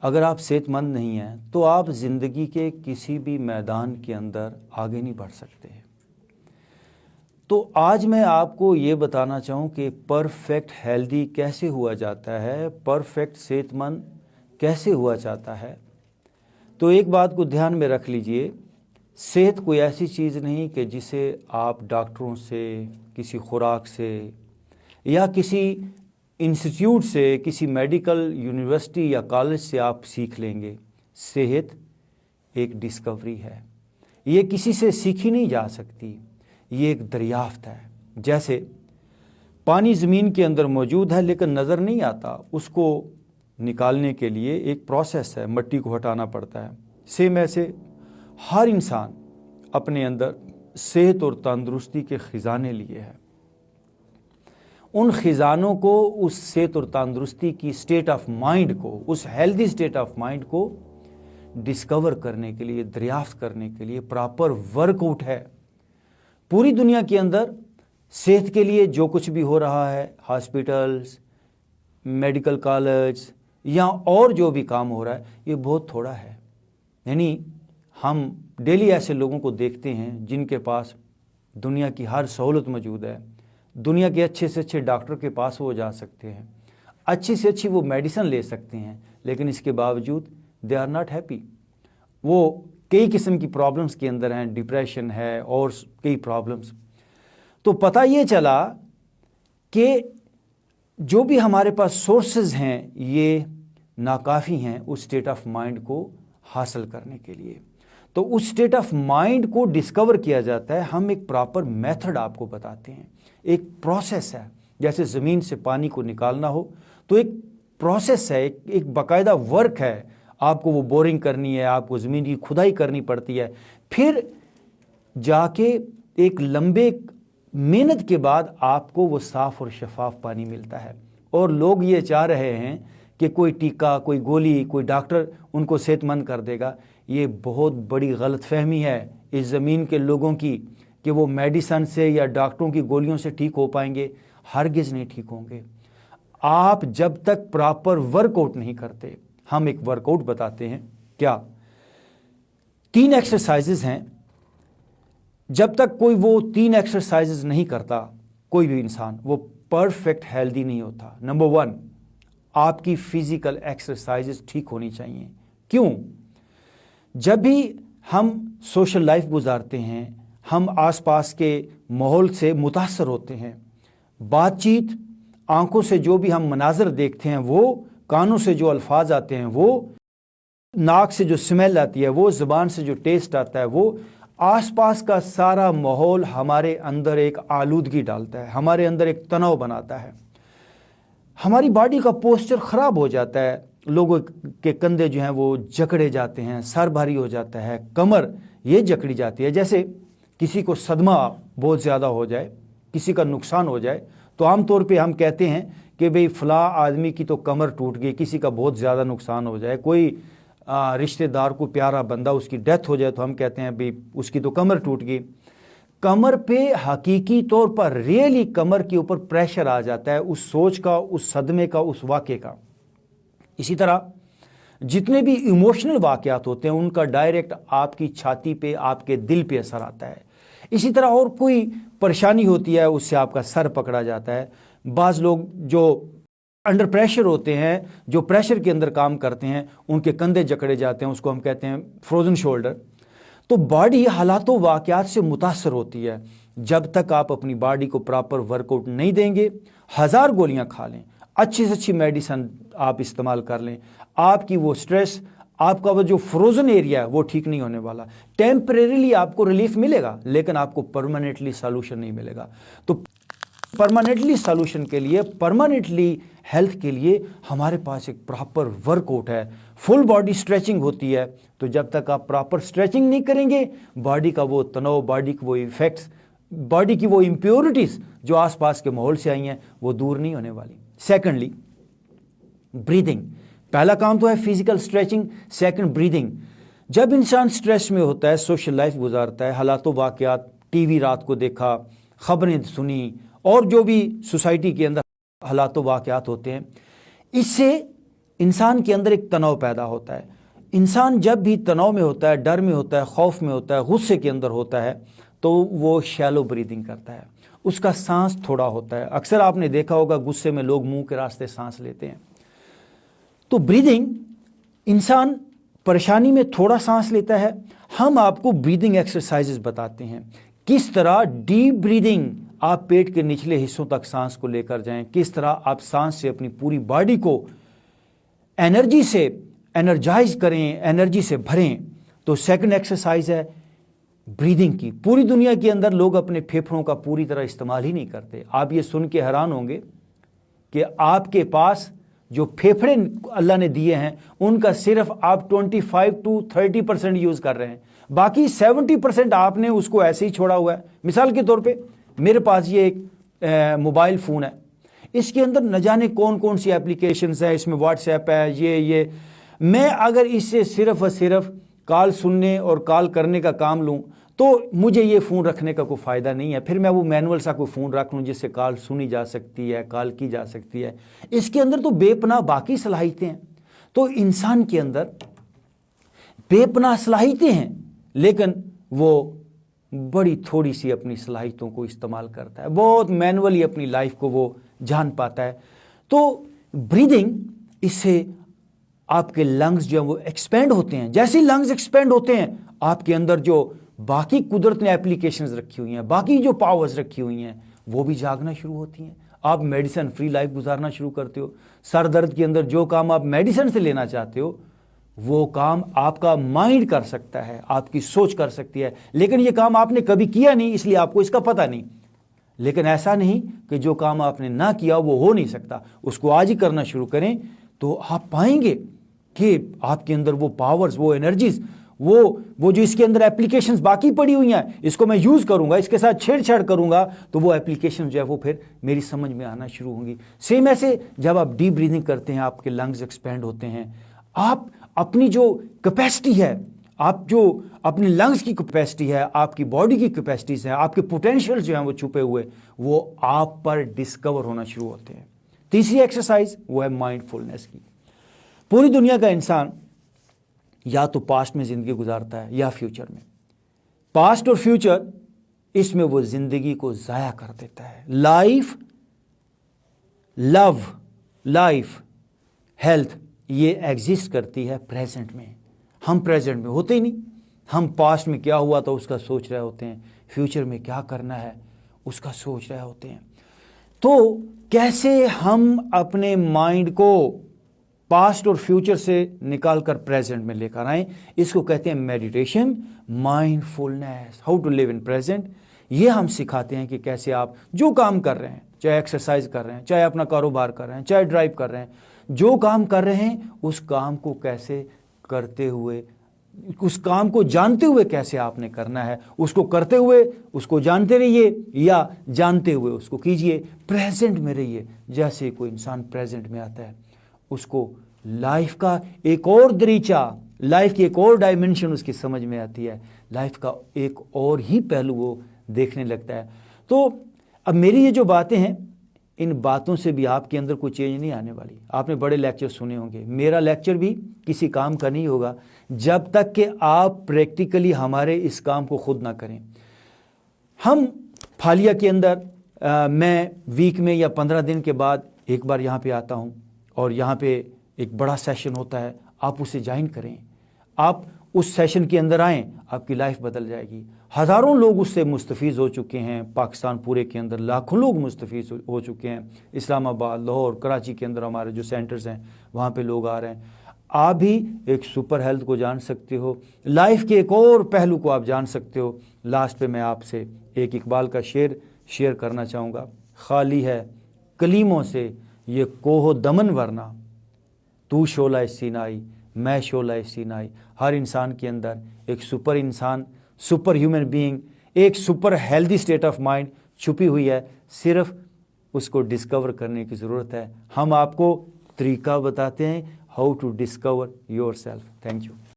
اگر آپ صحت مند نہیں ہیں تو آپ زندگی کے کسی بھی میدان کے اندر آگے نہیں بڑھ سکتے۔ تو آج میں آپ کو یہ بتانا چاہوں کہ پرفیکٹ ہیلدی کیسے ہوا جاتا ہے، پرفیکٹ صحت مند کیسے ہوا جاتا ہے۔ تو ایک بات کو دھیان میں رکھ لیجئے، صحت کوئی ایسی چیز نہیں کہ جسے آپ ڈاکٹروں سے، کسی خوراک سے یا کسی انسٹیٹیوٹ سے، کسی میڈیکل یونیورسٹی یا کالج سے آپ سیکھ لیں گے۔ صحت ایک ڈسکوری ہے، یہ کسی سے سیکھی نہیں جا سکتی، یہ ایک دریافت ہے۔ جیسے پانی زمین کے اندر موجود ہے لیکن نظر نہیں آتا، اس کو نکالنے کے لیے ایک پروسیس ہے، مٹی کو ہٹانا پڑتا ہے۔ سیم ایسے ہر انسان اپنے اندر صحت اور تندرستی کے خزانے لیے ہے، ان خزانوں کو، اس صحت اور تندرستی کی سٹیٹ آف مائنڈ کو، اس ہیلدی سٹیٹ آف مائنڈ کو ڈسکور کرنے کے لیے، دریافت کرنے کے لیے پراپر ورک آؤٹ ہے۔ پوری دنیا کے اندر صحت کے لیے جو کچھ بھی ہو رہا ہے، ہاسپٹلز، میڈیکل کالج یا اور جو بھی کام ہو رہا ہے، یہ بہت تھوڑا ہے۔ یعنی ہم ڈیلی ایسے لوگوں کو دیکھتے ہیں جن کے پاس دنیا کی ہر سہولت موجود ہے، دنیا کے اچھے سے اچھے ڈاکٹر کے پاس وہ جا سکتے ہیں، اچھی سے اچھی وہ میڈیسن لے سکتے ہیں، لیکن اس کے باوجود دے آر ناٹ ہیپی۔ وہ کئی قسم کی پرابلمس کے اندر ہیں، ڈپریشن ہے اور کئی پرابلمس۔ تو پتہ یہ چلا کہ جو بھی ہمارے پاس سورسز ہیں یہ ناکافی ہیں اس سٹیٹ آف مائنڈ کو حاصل کرنے کے لیے۔ تو اس سٹیٹ آف مائنڈ کو ڈسکور کیا جاتا ہے، ہم ایک پراپر میتھڈ آپ کو بتاتے ہیں، ایک پروسیس ہے۔ جیسے زمین سے پانی کو نکالنا ہو تو ایک پروسیس ہے، ایک باقاعدہ ورک ہے، آپ کو وہ بورنگ کرنی ہے، آپ کو زمین کی کھدائی کرنی پڑتی ہے، پھر جا کے ایک لمبے محنت کے بعد آپ کو وہ صاف اور شفاف پانی ملتا ہے۔ اور لوگ یہ چاہ رہے ہیں کہ کوئی ٹیکہ، کوئی گولی، کوئی ڈاکٹر ان کو صحت مند کر دے گا۔ یہ بہت بڑی غلط فہمی ہے اس زمین کے لوگوں کی کہ وہ میڈیسن سے یا ڈاکٹروں کی گولیوں سے ٹھیک ہو پائیں گے، ہرگز نہیں ٹھیک ہوں گے۔ آپ جب تک پراپر ورک آؤٹ نہیں کرتے، ہم ایک ورک آؤٹ بتاتے ہیں، کیا 3 ایکسرسائزز ہیں، جب تک کوئی وہ 3 ایکسرسائزز نہیں کرتا، کوئی بھی انسان وہ پرفیکٹ ہیلدی نہیں ہوتا۔ نمبر 1، آپ کی فزیکل ایکسرسائزز ٹھیک ہونی چاہیے۔ کیوں؟ جب بھی ہم سوشل لائف گزارتے ہیں، ہم آس پاس کے ماحول سے متاثر ہوتے ہیں، بات چیت، آنکھوں سے جو بھی ہم مناظر دیکھتے ہیں وہ، کانوں سے جو الفاظ آتے ہیں وہ، ناک سے جو سمیل آتی ہے وہ، زبان سے جو ٹیسٹ آتا ہے وہ، آس پاس کا سارا ماحول ہمارے اندر ایک آلودگی ڈالتا ہے، ہمارے اندر ایک تناؤ بناتا ہے، ہماری باڈی کا پوسچر خراب ہو جاتا ہے، لوگوں کے کندھے جو ہیں وہ جکڑے جاتے ہیں، سر بھاری ہو جاتا ہے، کمر یہ جکڑی جاتی ہے۔ جیسے کسی کو صدمہ بہت زیادہ ہو جائے، کسی کا نقصان ہو جائے تو عام طور پہ ہم کہتے ہیں کہ بھئی فلاں آدمی کی تو کمر ٹوٹ گئی، کسی کا بہت زیادہ نقصان ہو جائے، کوئی رشتہ دار کو پیارا بندہ اس کی ڈیتھ ہو جائے تو ہم کہتے ہیں بھئی اس کی تو کمر ٹوٹ گئی۔ کمر پہ حقیقی طور پر ریئلی کمر کے اوپر پریشر آ جاتا ہے اس سوچ کا، اس صدمے کا، اس واقعے کا۔ اسی طرح جتنے بھی ایموشنل واقعات ہوتے ہیں ان کا ڈائریکٹ آپ کی چھاتی پہ، آپ کے دل پہ اثر آتا ہے۔ اسی طرح اور کوئی پریشانی ہوتی ہے اس سے آپ کا سر پکڑا جاتا ہے۔ بعض لوگ جو انڈر پریشر ہوتے ہیں، جو پریشر کے اندر کام کرتے ہیں، ان کے کندھے جکڑے جاتے ہیں، اس کو ہم کہتے ہیں فروزن شولڈر۔ تو باڈی حالات و واقعات سے متاثر ہوتی ہے۔ جب تک آپ اپنی باڈی کو پراپر ورک آؤٹ نہیں دیں گے، 1000 گولیاں کھا لیں، اچھی سے اچھی میڈیسن آپ استعمال کر لیں، آپ کی وہ سٹریس، آپ کا وہ جو فروزن ایریا ہے وہ ٹھیک نہیں ہونے والا۔ ٹیمپریریلی آپ کو ریلیف ملے گا لیکن آپ کو پرماننٹلی سالوشن نہیں ملے گا۔ تو پرماننٹلی سالوشن کے لیے، پرماننٹلی ہیلتھ کے لیے ہمارے پاس ایک پراپر ورک آؤٹ ہے، فل باڈی سٹریچنگ ہوتی ہے۔ تو جب تک آپ پراپر سٹریچنگ نہیں کریں گے، باڈی کا وہ تناؤ، باڈی کے وہ ایفیکٹس، باڈی کی وہ امپیورٹیز جو آس پاس کے ماحول سے آئی ہیں وہ دور نہیں ہونے والی۔ Secondly, breathing. پہلا کام تو ہے فزیکل سٹریچنگ، سیکنڈ بریدنگ۔ جب انسان سٹریس میں ہوتا ہے، سوشل لائف گزارتا ہے، حالات و واقعات، ٹی وی رات کو دیکھا، خبریں سنی، اور جو بھی سوسائٹی کے اندر حالات و واقعات ہوتے ہیں، اس سے इंसान के अंदर एक तनाव पैदा होता है। इंसान जब भी तनाव में होता है, डर में होता है, खौफ में होता है, गुस्से के अंदर होता है, तो वो शैलो ब्रीदिंग करता है, उसका सांस थोड़ा होता है। अक्सर आपने देखा होगा गुस्से में लोग मुंह के रास्ते सांस लेते हैं। तो ब्रीदिंग, इंसान परेशानी में थोड़ा सांस लेता है। हम आपको ब्रीदिंग एक्सरसाइजेस बताते हैं, किस तरह डीप ब्रीदिंग आप पेट के निचले हिस्सों तक सांस को लेकर जाएं, किस तरह आप सांस से अपनी पूरी बॉडी को एनर्जी से एनर्जाइज करें, एनर्जी से भरें। तो सेकंड एक्सरसाइज है ब्रीदिंग की। पूरी दुनिया के अंदर लोग अपने फेफड़ों का पूरी तरह इस्तेमाल ही नहीं करते। आप ये सुन के हैरान होंगे कि आपके पास जो फेफड़े अल्लाह ने दिए हैं उनका सिर्फ आप 25 to 30% यूज कर रहे हैं, बाकी 70% आपने उसको ऐसे ही छोड़ा हुआ है। मिसाल के तौर पे मेरे पास ये एक मोबाइल फ़ोन है, इसके अंदर न जाने कौन कौन सी एप्लीकेशंस है, इसमें व्हाट्सएप है, ये मैं अगर इससे सिर्फ और सिर्फ कॉल सुनने और कॉल करने का काम लूँ तो मुझे ये फ़ोन रखने का कोई फ़ायदा नहीं है। फिर मैं वो मैनुअल सा कोई फ़ोन रख लूँ जिससे कॉल सुनी जा सकती है, कॉल की जा सकती है। इसके अंदर तो बेपनाह बाकी सलाहियतें हैं। तो इंसान के अंदर बेपनाह सलाहियतें हैं, लेकिन वो बड़ी थोड़ी सी अपनी सलाहियतों को इस्तेमाल करता है, बहुत मैनुअली अपनी लाइफ को वो जान पाता है। तो ब्रीदिंग, इससे आपके लंग्स जो है वो एक्सपेंड होते हैं। जैसे ही लंग्स एक्सपेंड होते हैं, आपके अंदर जो बाकी कुदरत ने एप्लीकेशंस रखी हुई हैं, बाकी जो पावर्स रखी हुई हैं, वो भी जागना शुरू होती हैं। आप मेडिसिन फ्री लाइफ गुजारना शुरू करते हो। सर दर्द के अंदर जो काम आप मेडिसिन से लेना चाहते हो, वो काम आपका माइंड कर सकता है, आपकी सोच कर सकती है, लेकिन ये काम आपने कभी किया नहीं, इसलिए आपको इसका पता नहीं। लेकिन ऐसा नहीं कि जो काम आपने ना किया वो हो नहीं सकता, उसको आज ही करना शुरू करें तो आप पाएंगे कि आपके अंदर वो पावर्स, वो एनर्जीज, वो जो इसके अंदर एप्लीकेशंस बाकी पड़ी हुई हैं, इसको मैं यूज़ करूंगा, इसके साथ छेड़छाड़ करूंगा, तो वो एप्लीकेशन जो है वो फिर मेरी समझ में आना शुरू होंगी। सेम ऐसे जब आप डीप ब्रीदिंग करते हैं, आपके लंग्स एक्सपेंड होते हैं, आप अपनी जो कैपेसिटी है, आप जो अपने लंग्स की कैपेसिटी है, आपकी बॉडी की कैपेसिटीज है, आपके पोटेंशियल जो हैं वो छुपे हुए, वो आप पर डिस्कवर होना शुरू होते हैं। तीसरी एक्सरसाइज वो है माइंडफुलनेस की। पूरी दुनिया का इंसान या तो पास्ट में जिंदगी गुजारता है या फ्यूचर में। पास्ट और फ्यूचर, इसमें वो जिंदगी को जाया कर देता है। लाइफ, लव, लाइफ, हेल्थ, ये एग्जिस्ट करती है प्रेजेंट में। हम प्रेजेंट में होते ही नहीं, हम पास्ट में क्या हुआ था उसका सोच रहे होते हैं, फ्यूचर में क्या करना है उसका सोच रहे होते हैं। तो कैसे हम अपने माइंड को पास्ट और फ्यूचर से निकालकर प्रेजेंट में लेकर आएं, इसको कहते हैं meditation, mindfulness, how to live in present. ये हम सिखाते हैं कि कैसे आप जो काम कर रहे हैं, चाहे एक्सरसाइज कर रहे हैं, चाहे अपना कारोबार कर रहे हैं, चाहे ड्राइव कर रहे हैं, जो काम कर रहे हैं उस काम को कैसे करते हुए, उस काम को जानते हुए कैसे आपने करना है, उसको करते हुए उसको जानते रहिए या जानते हुए उसको कीजिए। प्रेजेंट में रहिए। जैसे कोई इंसान प्रेजेंट में आता है, उसको लाइफ का एक और दरीचा, लाइफ की एक और डायमेंशन उसकी समझ में आती है, लाइफ का एक और ही पहलू वो देखने लगता है। तो अब मेरी ये जो बातें हैं, इन बातों से भी आपके अंदर कोई चेंज नहीं आने वाली। आपने बड़े लेक्चर सुने होंगे, मेरा लेक्चर भी किसी काम का नहीं होगा जब तक कि आप प्रैक्टिकली हमारे इस काम को खुद ना करें। हम फालिया के अंदर मैं वीक में या 15 दिन के बाद एक बार यहाँ पे आता हूँ और यहाँ पे एक बड़ा सेशन होता है, आप उसे ज्वाइन करें। आप उस सेशन के अंदर आएँ, आपकी लाइफ बदल जाएगी। हज़ारों लोग उससे मुस्तफ़ीज़ हो चुके हैं। पाकिस्तान पूरे के अंदर लाखों लोग मुस्तफ़ीज़ हो चुके हैं। इस्लामाबाद, लाहौर, कराची के अंदर हमारे जो सेंटर्स हैं वहाँ पे लोग आ रहे हैं। आप भी एक सुपर हेल्थ को जान सकते हो, लाइफ के एक और पहलू को आप जान सकते हो। लास्ट पे मैं आपसे एक इकबाल का शेर शेयर करना चाहूँगा। खाली है कलीमों से ये कोहो दमन वरना, तू शोला सीनाई मैं शोला सीनाई। हर इंसान के अंदर एक सुपर इंसान, सुपर ह्यूमन बीइंग, एक super healthy state of mind छुपी हुई है। सिर्फ उसको डिस्कवर करने की ज़रूरत है। हम आपको तरीका बताते हैं how to discover yourself. Thank you.